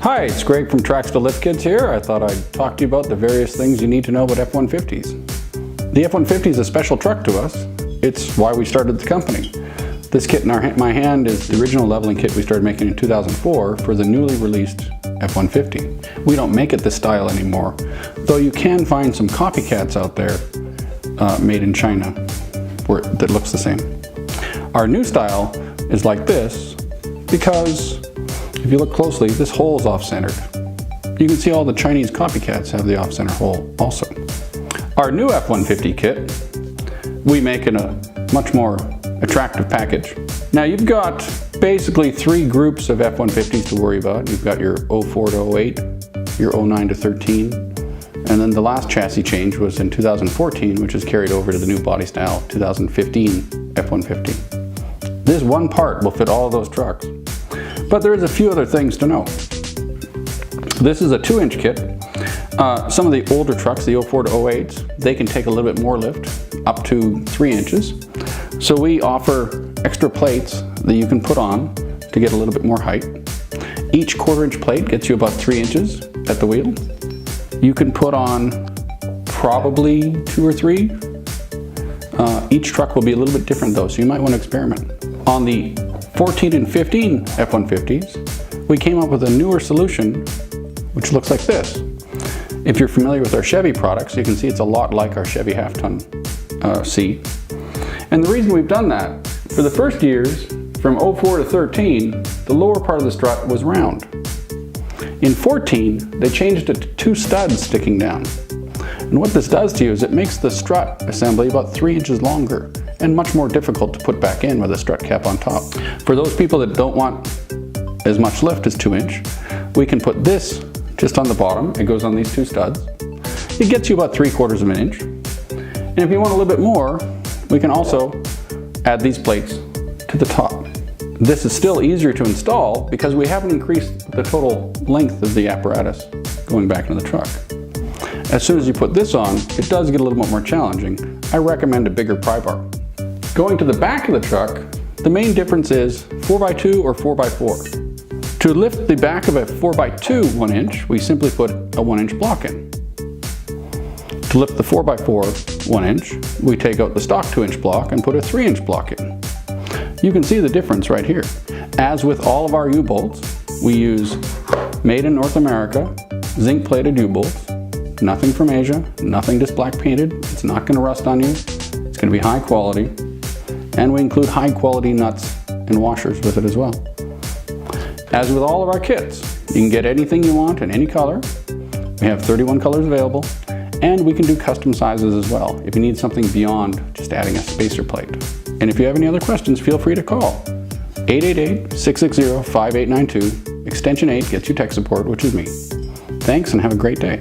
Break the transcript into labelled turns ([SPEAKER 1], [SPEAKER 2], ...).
[SPEAKER 1] Hi, it's Greg from Traxda Lift Kits here. I thought I'd talk to you about the various things you need to know about F-150s. The F-150 is a special truck to us. It's why we started the company. This kit in my hand is the original leveling kit we started making in 2004 for the newly released F-150. We don't make it this style anymore, though you can find some copycats out there made in China that looks the same. Our new style is like this because if you look closely, this hole is off-centered. You can see all the Chinese copycats have the off-center hole also. Our new F-150 kit, we make in a much more attractive package. Now you've got basically three groups of F-150s to worry about. You've got your 04 to 08, your 09 to 13, and then the last chassis change was in 2014, which is carried over to the new body style 2015 F-150. This one part will fit all of those trucks. But there is a few other things to know. This is a 2-inch kit. Some of the older trucks, the 04 to 08s, they can take a little bit more lift, up to 3 inches. So we offer extra plates that you can put on to get a little bit more height. Each 1/4-inch plate gets you about 3 inches at the wheel. You can put on probably 2 or 3. Each truck will be a little bit different though, so you might want to experiment. On the 14 and 15 F-150s, we came up with a newer solution which looks like this. If you're familiar with our Chevy products, you can see it's a lot like our Chevy half-ton seat. And the reason we've done that, for the first years, from 04 to 13, the lower part of the strut was round. In 14, they changed it to 2 studs sticking down. And what this does to you is it makes the strut assembly about 3 inches longer and much more difficult to put back in with a strut cap on top. For those people that don't want as much lift as 2-inch, we can put this just on the bottom. It goes on these 2 studs. It gets you about 3/4 of an inch. And if you want a little bit more, we can also add these plates to the top. This is still easier to install because we haven't increased the total length of the apparatus going back into the truck. As soon as you put this on, it does get a little bit more challenging. I recommend a bigger pry bar. Going to the back of the truck, the main difference is 4x2 or 4x4. To lift the back of a 4x2 1-inch, we simply put a 1-inch block in. To lift the 4x4 1-inch, we take out the stock 2-inch block and put a 3-inch block in. You can see the difference right here. As with all of our U-bolts, we use made in North America, zinc-plated U-bolts. Nothing from Asia, nothing just black painted. It's not going to rust on you. It's going to be high quality. And we include high quality nuts and washers with it as well. As with all of our kits, you can get anything you want in any color. We have 31 colors available, and we can do custom sizes as well if you need something beyond just adding a spacer plate. And if you have any other questions, feel free to call. 888-660-5892. Extension 8 gets you tech support, which is me. Thanks and have a great day.